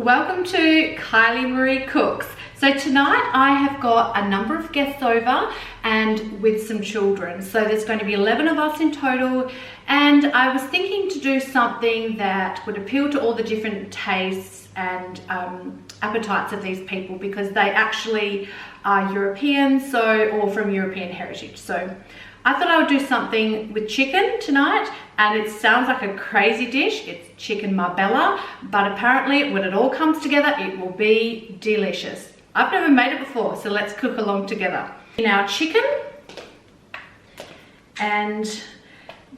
welcome to Kylie Marie Cooks. So tonight I have got a number of guests over and with some children. So there's going to be 11 of us in total, and I was thinking to do something that would appeal to all the different tastes and appetites of these people, because they actually are European, or from European heritage. So I thought I would do something with chicken tonight, and it sounds like a crazy dish. It's chicken Marbella, but apparently when it all comes together, it will be delicious. I've never made it before, so let's cook along together. In our chicken, and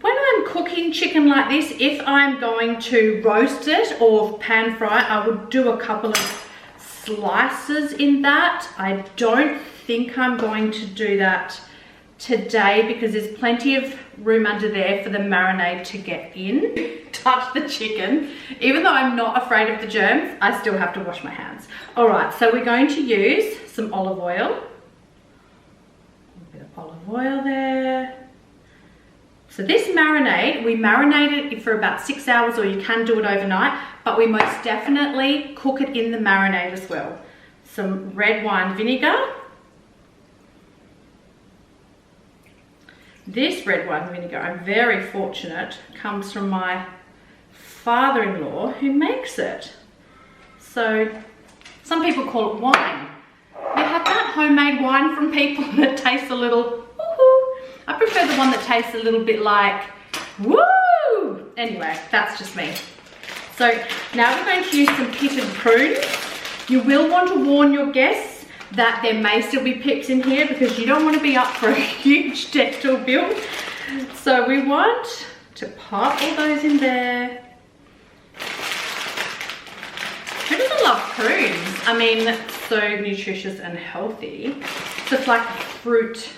when I'm cooking chicken like this, if I'm going to roast it or pan fry, I would do a couple of slices in that. I don't think I'm going to do that today because there's plenty of room under there for the marinade to get in. Touch the chicken. Even though I'm not afraid of the germs, I still have to wash my hands. All right, so we're going to use some olive oil. A bit of olive oil there. So this marinade, we marinate it for about 6 hours, or you can do it overnight, but we most definitely cook it in the marinade as well. Some red wine vinegar. This red wine vinegar, I'm very fortunate, comes from my father-in-law who makes it. So some people call it wine. You have that homemade wine from people that tastes a little woo-hoo. I prefer the one that tastes a little bit like woo. Anyway, that's just me. So now we're going to use some pitted prunes. You will want to warn your guests that there may still be pips in here, because you don't want to be up for a huge dental bill. So we want to pop all those in there. Who doesn't love prunes? I mean, that's so nutritious and healthy. It's just like a fruit,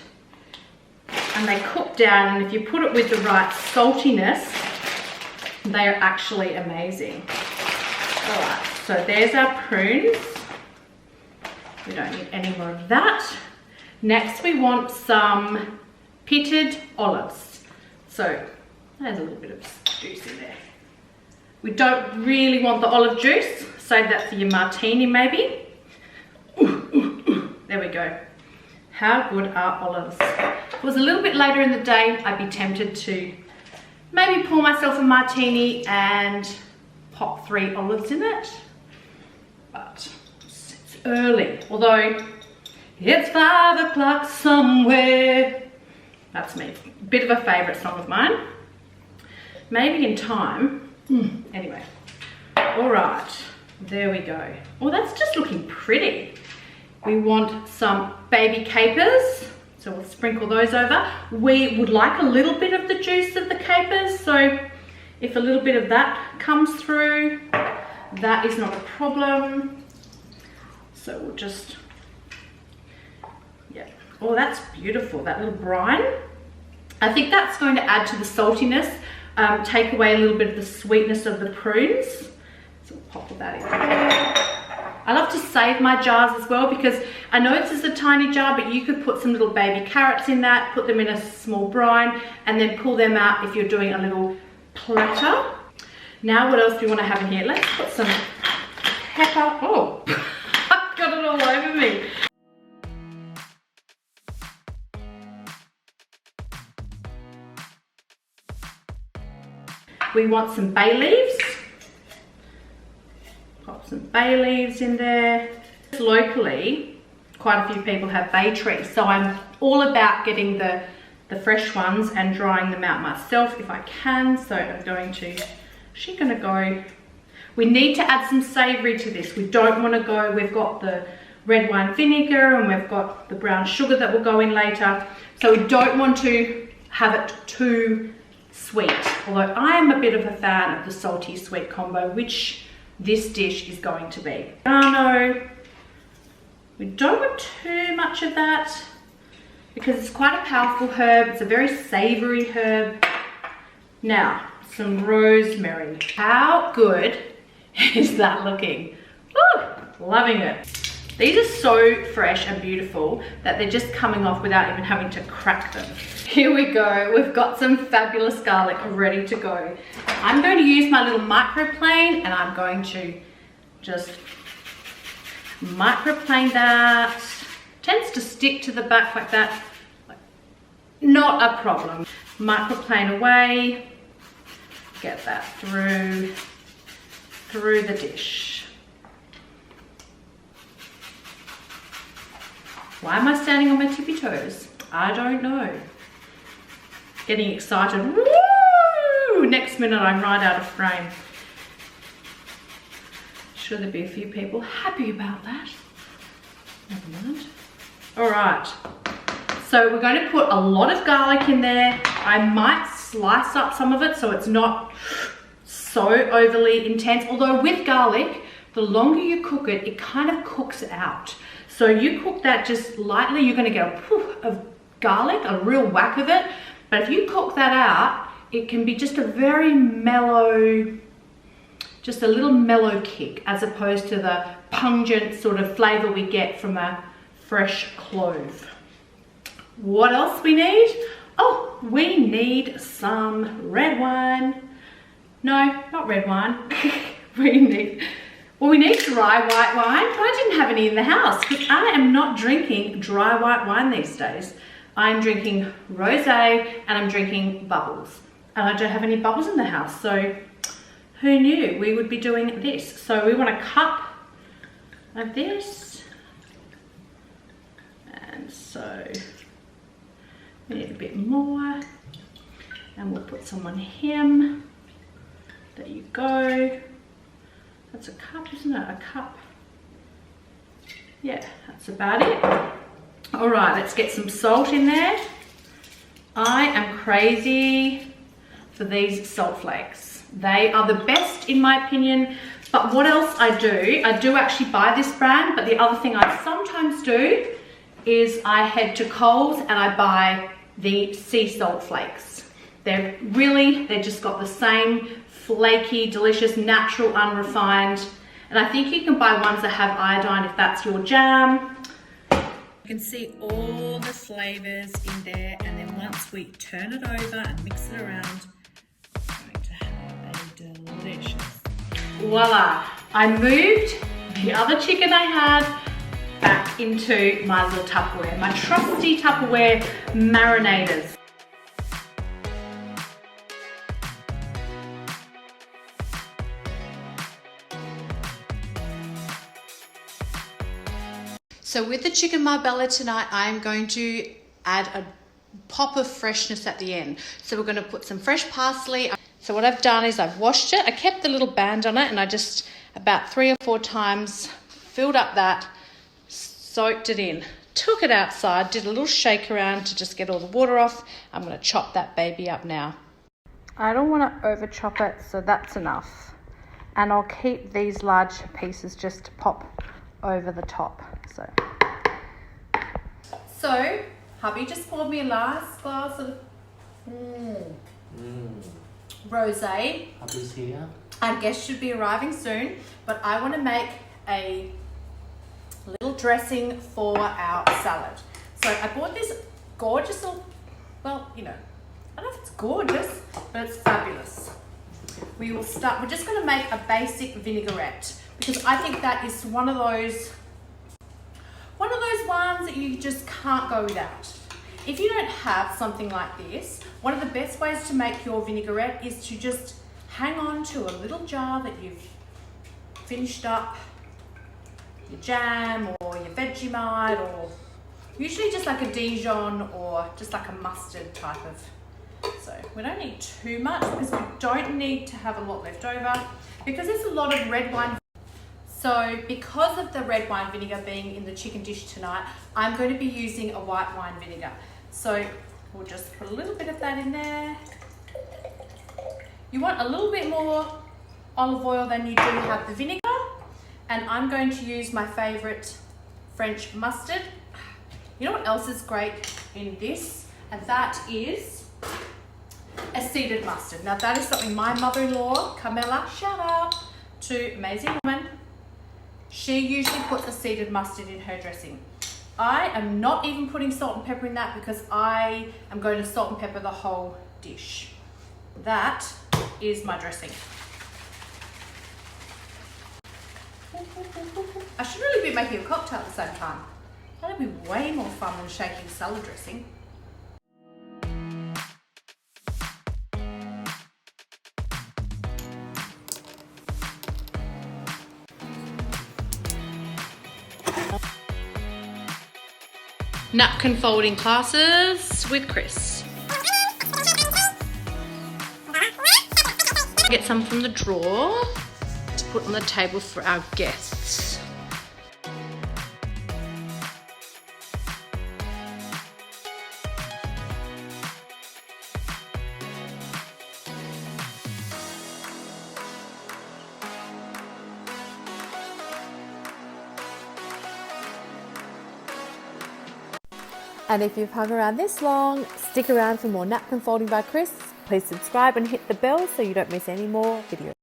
and they cook down, and if you put it with the right saltiness, they are actually amazing. All right, so there's our prunes. We don't need any more of that. Next, we want some pitted olives. So there's a little bit of juice in there. We don't really want the olive juice. Save that for your martini maybe. There we go. How good are olives? If it was a little bit later in the day, I'd be tempted to maybe pour myself a martini and pop 3 olives in it. But early, although it's 5 o'clock somewhere. That's me. Bit of a favourite song of mine. Maybe in time. Anyway. Alright, there we go. Oh, that's just looking pretty. We want some baby capers, so we'll sprinkle those over. We would like a little bit of the juice of the capers, so if a little bit of that comes through, that is not a problem. So we'll just, yeah. Oh, that's beautiful, that little brine. I think that's going to add to the saltiness, take away a little bit of the sweetness of the prunes. So we'll pop that in there. I love to save my jars as well, because I know this is a tiny jar, but you could put some little baby carrots in that, put them in a small brine, and then pull them out if you're doing a little platter. Now what else do we want to have in here? Let's put some pepper. Oh. Got it all over me. We want some bay leaves. Pop some bay leaves in there. Locally, quite a few people have bay trees, so I'm all about getting the fresh ones and drying them out myself if I can. So I'm going to, she's gonna go. We need to add some savoury to this. We don't want to go, we've got the red wine vinegar and we've got the brown sugar that will go in later. So we don't want to have it too sweet. Although I am a bit of a fan of the salty sweet combo, which this dish is going to be. No, we don't want too much of that because it's quite a powerful herb. It's a very savoury herb. Now, some rosemary. How good is that looking? Woo, loving it. These are so fresh and beautiful that they're just coming off without even having to crack them. Here we go. We've got some fabulous garlic ready to go. I'm going to use my little microplane and I'm going to Just microplane that. Tends to stick to the back like that. Not a problem. Microplane away. Get that through the dish. Why am I standing on my tippy toes? I don't know. Getting excited. Woo! Next minute I'm right out of frame. Sure there'll be a few people happy about that. Never mind. All right. So we're going to put a lot of garlic in there. I might slice up some of it so it's not so overly intense. Although with garlic, the longer you cook it, it kind of cooks out. So you cook that just lightly, you're going to get a poof of garlic, a real whack of it. But if you cook that out, it can be just a very mellow, just a little mellow kick, as opposed to the pungent sort of flavor we get from a fresh clove. What else we need? Oh, we need some red wine. No, not red wine. we need dry white wine, but I didn't have any in the house because I am not drinking dry white wine these days. I'm drinking rosé and I'm drinking bubbles. And I don't have any bubbles in the house, so who knew we would be doing this? So we want a cup of this. And so we need a bit more. And we'll put some on him. There you go. That's a cup, isn't it? A cup. Yeah, that's about it. All right, let's get some salt in there. I am crazy for these salt flakes. They are the best in my opinion. But what else I do actually buy this brand, but the other thing I sometimes do is I head to Coles and I buy the sea salt flakes. They're just got the same flaky, delicious, natural, unrefined. And I think you can buy ones that have iodine if that's your jam. You can see all the flavors in there, and then once we turn it over and mix it around, we're going to have a delicious. Voila! I moved the other chicken I had back into my little Tupperware, my trusty Tupperware marinators. So with the chicken Marbella tonight, I'm going to add a pop of freshness at the end. So we're going to put some fresh parsley. So what I've done is I've washed it. I kept the little band on it and I just about 3 or 4 times filled up that, soaked it in, took it outside, did a little shake around to just get all the water off. I'm going to chop that baby up now. I don't want to over chop it, so that's enough. And I'll keep these large pieces just to pop over the top. So hubby just poured me a last glass of rosé. Hubby's here. Our guest should be arriving soon, but I want to make a little dressing for our salad. So I bought this gorgeous little, well, you know, I don't know if it's gorgeous, but it's fabulous. We're just going to make a basic vinaigrette because I think that is one of those ones that you just can't go without. If you don't have something like this, one of the best ways to make your vinaigrette is to just hang on to a little jar that you've finished up your jam or your Vegemite, or usually just like a Dijon or just like a mustard type of. So we don't need too much because we don't need to have a lot left over because there's a lot of red wine. So because of the red wine vinegar being in the chicken dish tonight, I'm going to be using a white wine vinegar. So we'll just put a little bit of that in there. You want a little bit more olive oil than you do have the vinegar. And I'm going to use my favorite French mustard. You know what else is great in this? And that is a seeded mustard. Now that is something my mother-in-law, Carmela, shout out to, amazing woman. She usually puts a seeded mustard in her dressing. I am not even putting salt and pepper in that because I am going to salt and pepper the whole dish. That is my dressing. Ooh, I should really be making a cocktail at the same time. That'd be way more fun than shaking salad dressing. Napkin folding classes with Chris. Get some from the drawer to put on the table for our guests. And if you've hung around this long, stick around for more napkin folding by Chris. Please subscribe and hit the bell so you don't miss any more videos.